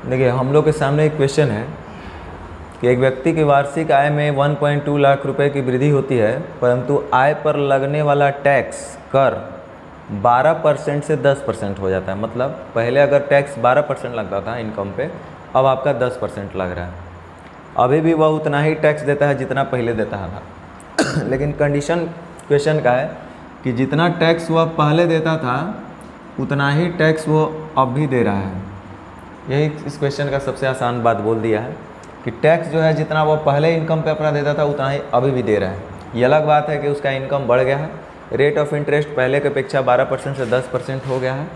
देखिए हम लोग के सामने एक क्वेश्चन है कि एक व्यक्ति की वार्षिक आय में 1.2 लाख रुपए की वृद्धि होती है, परंतु आय पर लगने वाला टैक्स कर 12% से 10% हो जाता है। मतलब पहले अगर टैक्स 12% लगता था इनकम पे, अब आपका 10% लग रहा है। अभी भी वह उतना ही टैक्स देता है जितना पहले देता था लेकिन कंडीशन क्वेश्चन का है कि जितना टैक्स वह पहले देता था उतना ही टैक्स वो अब भी दे रहा है। यही इस क्वेश्चन का सबसे आसान बात बोल दिया है कि टैक्स जो है जितना वो पहले इनकम पे अपना देता था उतना ही अभी भी दे रहा है। ये अलग बात है कि उसका इनकम बढ़ गया है, रेट ऑफ इंटरेस्ट पहले के अपेक्षा 12% से 10% हो गया है,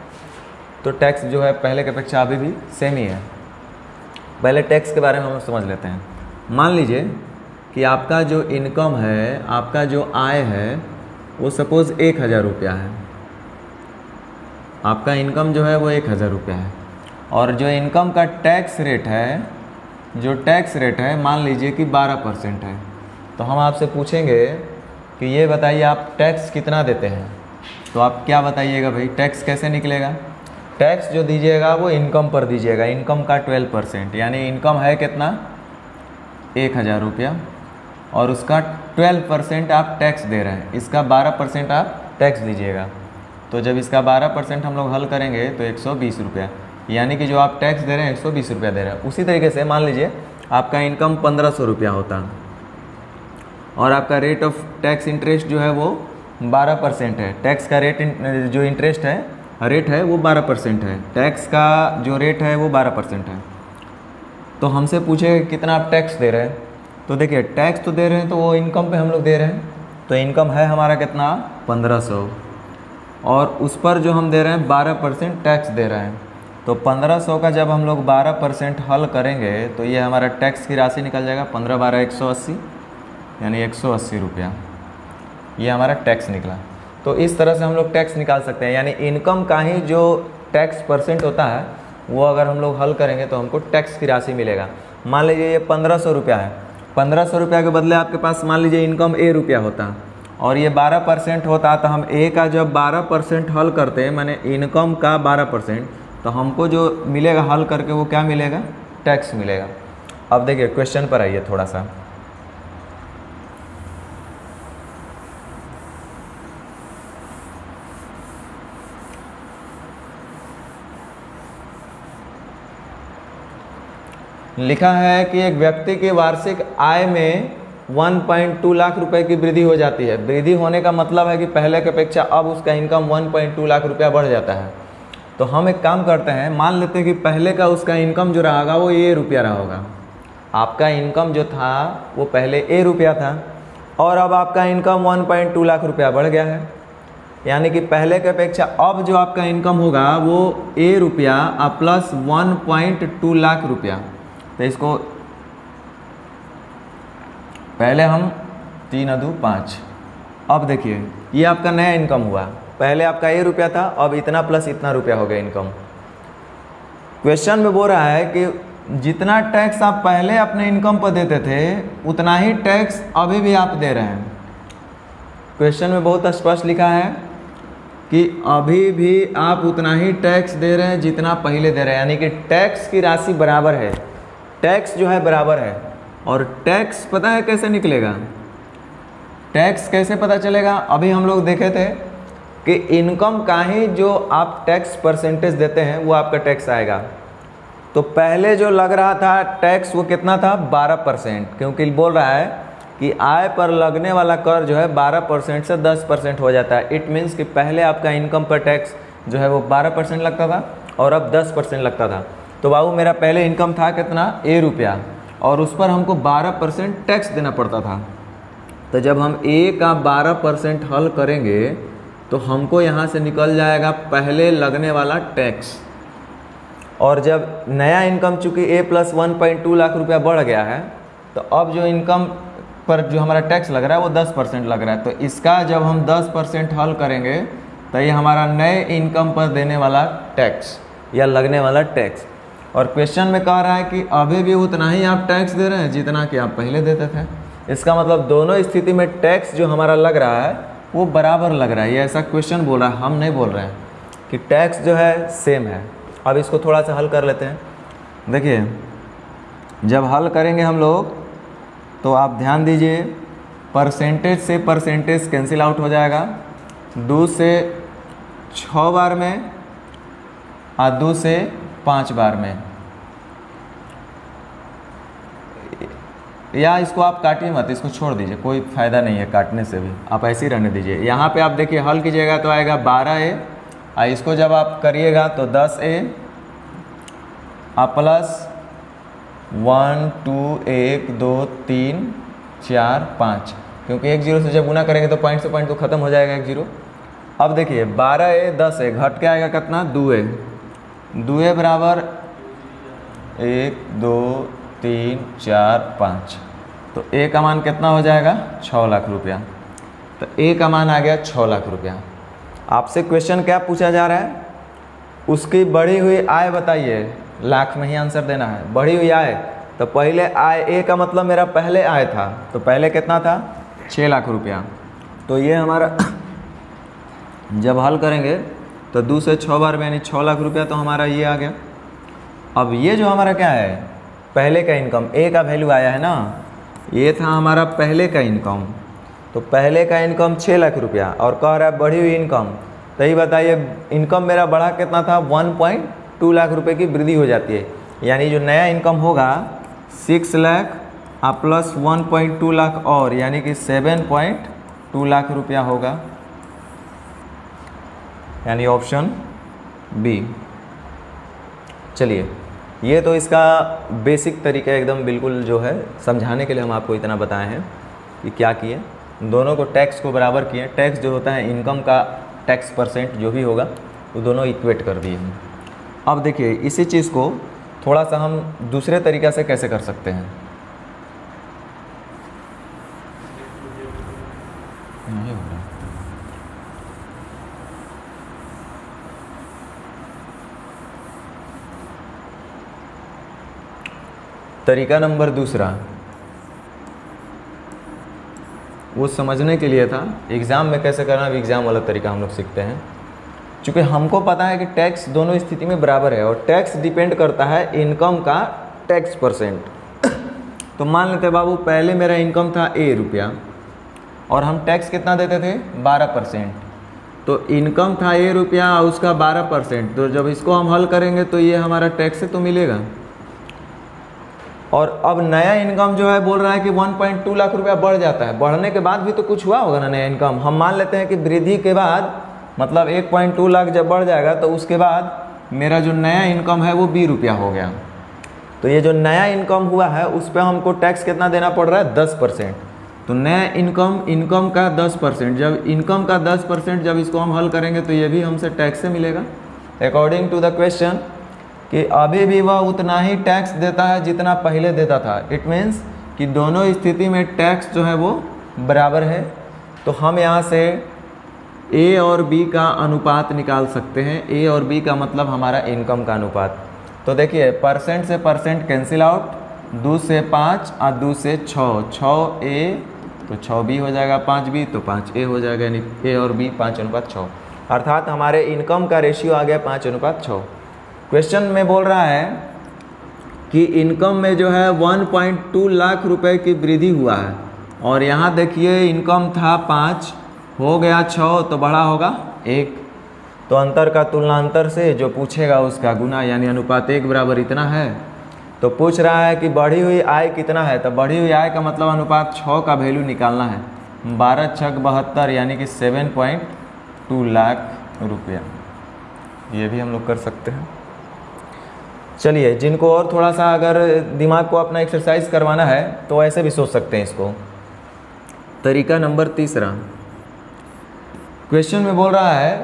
तो टैक्स जो है पहले के अपेक्षा अभी भी सेम ही है। पहले टैक्स के बारे में हम समझ लेते हैं। मान लीजिए कि आपका जो इनकम है, आपका जो आय है वो सपोज़ 1000 रुपया है। आपका इनकम जो है वो 1000 रुपया है और जो इनकम का टैक्स रेट है, जो टैक्स रेट है मान लीजिए कि 12% है। तो हम आपसे पूछेंगे कि ये बताइए आप टैक्स कितना देते हैं, तो आप क्या बताइएगा भाई, टैक्स कैसे निकलेगा? टैक्स जो दीजिएगा वो इनकम पर दीजिएगा, इनकम का 12%, यानी इनकम है कितना 1000 रुपया और उसका 12% आप टैक्स दे रहे हैं, इसका 12% आप टैक्स दीजिएगा। तो जब इसका 12% हम लोग हल करेंगे तो 120 रुपया, यानी कि जो आप टैक्स दे रहे हैं 120 रुपया दे रहे हैं। उसी तरीके से मान लीजिए आपका इनकम 1500 रुपया होता और आपका रेट ऑफ टैक्स इंटरेस्ट जो है वो 12% है। टैक्स का रेट जो इंटरेस्ट है रेट है वो 12% है, टैक्स का जो रेट है वो 12% है। तो हमसे पूछे कितना आप टैक्स दे रहे हैं, तो देखिए टैक्स तो दे रहे हैं तो वो इनकम पे हम लोग दे रहे हैं, तो इनकम है हमारा कितना 1500 और उस पर जो हम दे रहे हैं 12% टैक्स दे रहे हैं। तो 1500 का जब हम लोग 12% हल करेंगे तो ये हमारा टैक्स की राशि निकल जाएगा 15 12 180, यानी 180 रुपया, ये हमारा टैक्स निकला। तो इस तरह से हम लोग टैक्स निकाल सकते हैं, यानी इनकम का ही जो टैक्स परसेंट होता है वो अगर हम लोग हल करेंगे तो हमको टैक्स की राशि मिलेगा। मान लीजिए ये 1500 रुपया है, 1500 रुपया के बदले आपके पास मान लीजिए इनकम ए रुपया होता और ये 12% होता, तो हम ए का जब 12% हल करते हैं, माने इनकम का 12%, तो हमको जो मिलेगा हल करके वो क्या मिलेगा, टैक्स मिलेगा। अब देखिए क्वेश्चन पर आइए थोड़ा सा। लिखा है कि एक व्यक्ति की वार्षिक आय में 1.2 लाख रुपए की वृद्धि हो जाती है। वृद्धि होने का मतलब है कि पहले की अपेक्षा अब उसका इनकम 1.2 लाख रुपया बढ़ जाता है। तो हम एक काम करते हैं, मान लेते हैं कि पहले का उसका इनकम जो रहा होगा वो ए रुपया रहा होगा। आपका इनकम जो था वो पहले ए रुपया था और अब आपका इनकम 1.2 लाख रुपया बढ़ गया है, यानी कि पहले की अपेक्षा अब जो आपका इनकम होगा वो ए रुपया प्लस 1.2 लाख रुपया। तो इसको पहले हम 3 अदू 5, अब देखिए ये आपका नया इनकम हुआ, पहले आपका ए रुपया था, अब इतना प्लस इतना रुपया हो गया इनकम। क्वेश्चन में बोल रहा है कि जितना टैक्स आप पहले अपने इनकम पर देते थे उतना ही टैक्स अभी भी आप दे रहे हैं। क्वेश्चन में बहुत स्पष्ट लिखा है कि अभी भी आप उतना ही टैक्स दे रहे हैं जितना पहले दे रहे हैं, यानी कि टैक्स की राशि बराबर है, टैक्स जो है बराबर है। और टैक्स पता है कैसे निकलेगा, टैक्स कैसे पता चलेगा? अभी हम लोग देखे थे कि इनकम का ही जो आप टैक्स परसेंटेज देते हैं वो आपका टैक्स आएगा। तो पहले जो लग रहा था टैक्स वो कितना था 12%, क्योंकि बोल रहा है कि आय पर लगने वाला कर जो है 12% से 10% हो जाता है। इट मीन्स कि पहले आपका इनकम पर टैक्स जो है वो 12% लगता था और अब 10% लगता था। तो बाबू मेरा पहले इनकम था कितना ए रुपया और उस पर हमको 12% टैक्स देना पड़ता था। तो जब हम ए का 12% हल करेंगे तो हमको यहाँ से निकल जाएगा पहले लगने वाला टैक्स। और जब नया इनकम चूँकि ए प्लस 1.2 लाख रुपया बढ़ गया है तो अब जो इनकम पर जो हमारा टैक्स लग रहा है वो 10% लग रहा है। तो इसका जब हम 10% हल करेंगे तो ये हमारा नए इनकम पर देने वाला टैक्स या लगने वाला टैक्स। और क्वेश्चन में कह रहा है कि अभी भी उतना ही आप टैक्स दे रहे हैं जितना कि आप पहले देते थे। इसका मतलब दोनों स्थिति में टैक्स जो हमारा लग रहा है वो बराबर लग रहा है। ये ऐसा क्वेश्चन बोल रहा है, हम नहीं बोल रहे हैं कि टैक्स जो है सेम है। अब इसको थोड़ा सा हल कर लेते हैं। देखिए जब हल करेंगे हम लोग तो आप ध्यान दीजिए, परसेंटेज से परसेंटेज कैंसिल आउट हो जाएगा, 2 से 6 बार में और 2 से 5 बार में, या इसको आप काटिए मत, इसको छोड़ दीजिए, कोई फ़ायदा नहीं है काटने से भी, आप ऐसे ही रहने दीजिए। यहाँ पे आप देखिए हल कीजिएगा तो आएगा 12A, और इसको जब आप करिएगा तो 10A और प्लस 1 2 1 2 3 4 5, क्योंकि 1 0 से जब गुना करेंगे तो पॉइंट से पॉइंट तो ख़त्म हो जाएगा 1 0। अब देखिए 12A 10A घट के आएगा कितना, 2A, 2A बराबर 1 2 3 4 5, तो A का मान कितना हो जाएगा, 6 लाख रुपया। तो A का मान आ गया 6 लाख रुपया। आपसे क्वेश्चन क्या पूछा जा रहा है, उसकी बढ़ी हुई आय बताइए, लाख में ही आंसर देना है। बढ़ी हुई आय, तो पहले आय, A का मतलब मेरा पहले आय था, तो पहले कितना था, 6 लाख रुपया। तो ये हमारा जब हल करेंगे तो 2 से 6 बार में यानी 6 लाख रुपया, तो हमारा ये आ गया। अब ये जो हमारा क्या है, पहले का इनकम, A का वैल्यू आया है ना, ये था हमारा पहले का इनकम, तो पहले का इनकम 6 लाख रुपया और कह रहा है बढ़ी हुई इनकम। तो ये बताइए इनकम मेरा बढ़ा कितना था, 1.2 लाख रुपए की वृद्धि हो जाती है, यानी जो नया इनकम होगा 6 लाख और प्लस 1.2 लाख और, यानी कि 7.2 लाख रुपया होगा, यानी ऑप्शन बी। चलिए ये तो इसका बेसिक तरीका एकदम बिल्कुल जो है समझाने के लिए हम आपको इतना बताए हैं कि क्या किए, दोनों को टैक्स को बराबर किए, टैक्स जो होता है इनकम का टैक्स परसेंट जो भी होगा वो दोनों इक्वेट कर दिए हैं। अब देखिए इसी चीज़ को थोड़ा सा हम दूसरे तरीक़ा से कैसे कर सकते हैं। तरीका नंबर दूसरा, वो समझने के लिए था एग्ज़ाम में कैसे करना, एग्ज़ाम वाला तरीका हम लोग सीखते हैं। चूँकि हमको पता है कि टैक्स दोनों स्थिति में बराबर है और टैक्स डिपेंड करता है इनकम का टैक्स परसेंट। तो मान लेते बाबू पहले मेरा इनकम था A रुपया और हम टैक्स कितना देते थे, 12%। तो इनकम था A रुपया और उसका 12%, तो जब इसको हम हल करेंगे तो ये हमारा टैक्स से तो मिलेगा। और अब नया इनकम जो है बोल रहा है कि 1.2 लाख रुपया बढ़ जाता है, बढ़ने के बाद भी तो कुछ हुआ होगा ना नया इनकम। हम मान लेते हैं कि वृद्धि के बाद मतलब 1.2 लाख जब बढ़ जाएगा तो उसके बाद मेरा जो नया इनकम है वो 20 रुपया हो गया। तो ये जो नया इनकम हुआ है उस पर हमको टैक्स कितना देना पड़ रहा है, 10%। तो नया इनकम का 10%, जब इनकम का 10% जब इसको हम हल करेंगे तो ये भी हमसे टैक्स से मिलेगा अकॉर्डिंग टू द क्वेश्चन, कि अभी भी वह उतना ही टैक्स देता है जितना पहले देता था। इट मीन्स कि दोनों स्थिति में टैक्स जो है वो बराबर है। तो हम यहाँ से A और B का अनुपात निकाल सकते हैं। A और B का मतलब हमारा इनकम का अनुपात। तो देखिए परसेंट से परसेंट कैंसिल आउट, 2 से 5 और 2 से 6, 6A तो 6B हो जाएगा, 5B तो 5A हो जाएगा, यानी A और B 5:6, अर्थात हमारे इनकम का रेशियो आ गया 5:6। क्वेश्चन में बोल रहा है कि इनकम में जो है 1.2 लाख रुपए की वृद्धि हुआ है और यहाँ देखिए इनकम था 5 हो गया 6, तो बढ़ा होगा 1। तो अंतर का तुलनांतर से जो पूछेगा उसका गुना, यानी अनुपात 1 बराबर इतना है। तो पूछ रहा है कि बढ़ी हुई आय कितना है, तो बढ़ी हुई आय का मतलब अनुपात 6 का वैल्यू निकालना है। 12 छक 72 यानी कि 7.2 लाख रुपया, ये भी हम लोग कर सकते हैं। चलिए जिनको और थोड़ा सा अगर दिमाग को अपना एक्सरसाइज करवाना है तो ऐसे भी सोच सकते हैं इसको। तरीका नंबर तीसरा, क्वेश्चन में बोल रहा है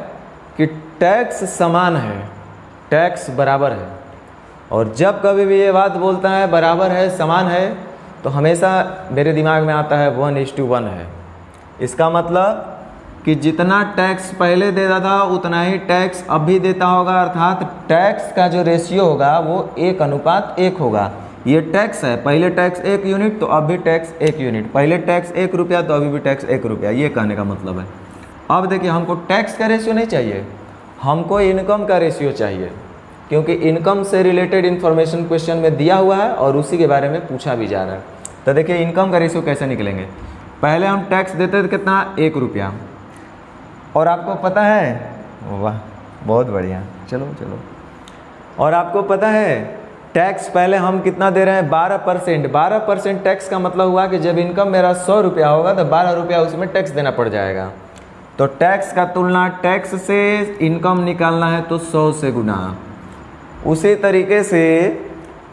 कि टैक्स समान है, टैक्स बराबर है, और जब कभी भी ये बात बोलता है बराबर है समान है तो हमेशा मेरे दिमाग में आता है 1:1 है। इसका मतलब कि जितना टैक्स पहले देता था उतना ही टैक्स अब भी देता होगा, अर्थात टैक्स का जो रेशियो होगा वो 1:1 होगा। ये टैक्स है, पहले टैक्स 1 यूनिट तो अब भी टैक्स 1 यूनिट, पहले टैक्स 1 रुपया तो अभी भी टैक्स 1 रुपया, ये कहने का मतलब है। अब देखिए हमको टैक्स का रेशियो नहीं चाहिए, हमको इनकम का रेशियो चाहिए क्योंकि इनकम से रिलेटेड इन्फॉर्मेशन क्वेश्चन में दिया हुआ है और उसी के बारे में पूछा भी जा रहा है। तो देखिए इनकम का रेशियो कैसे निकलेंगे। पहले हम टैक्स देते थे कितना, 1 रुपया, और आपको पता है, वाह बहुत बढ़िया, चलो चलो, और आपको पता है टैक्स पहले हम कितना दे रहे हैं, 12%। 12% टैक्स का मतलब हुआ कि जब इनकम मेरा 100 रुपया होगा तो 12 रुपया उसमें टैक्स देना पड़ जाएगा। तो टैक्स का तुलना टैक्स से इनकम निकालना है तो 100 से गुना। उसी तरीके से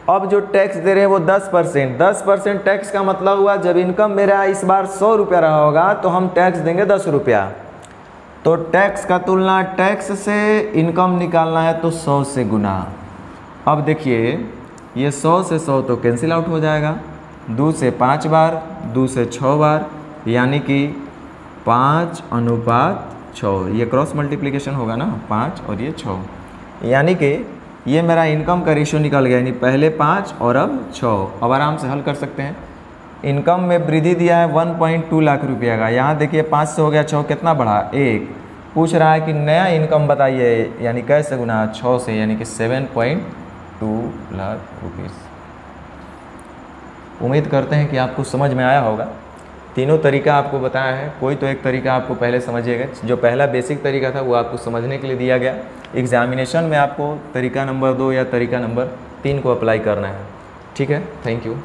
अब जो टैक्स दे रहे हैं वो 10%। 10% टैक्स का मतलब हुआ जब इनकम मेरा इस बार 100 रुपया रहा होगा तो हम टैक्स देंगे 10 रुपया। तो टैक्स का तुलना टैक्स से इनकम निकालना है तो 100 से गुना। अब देखिए ये 100 से 100 तो कैंसिल आउट हो जाएगा, 2 से 5 बार, 2 से 6 बार, यानी कि 5:6। ये क्रॉस मल्टीप्लिकेशन होगा ना, 5 और ये 6, यानी कि ये मेरा इनकम का रेशियो निकल गया, यानी पहले 5 और अब 6। अब आराम से हल कर सकते हैं। इनकम में वृद्धि दिया है 1.2 लाख रुपया का, यहाँ देखिए 5 से हो गया 6, कितना बढ़ा, 1। पूछ रहा है कि नया इनकम बताइए, यानी कैसे गुना, 6 से, यानी कि 7.2 लाख रुपीस। उम्मीद करते हैं कि आपको समझ में आया होगा। तीनों तरीका आपको बताया है, कोई तो एक तरीका आपको पहले समझिएगा। जो पहला बेसिक तरीका था वो आपको समझने के लिए दिया गया। एग्जामिनेशन में आपको तरीका नंबर 2 या तरीका नंबर 3 को अप्लाई करना है। ठीक है, थैंक यू।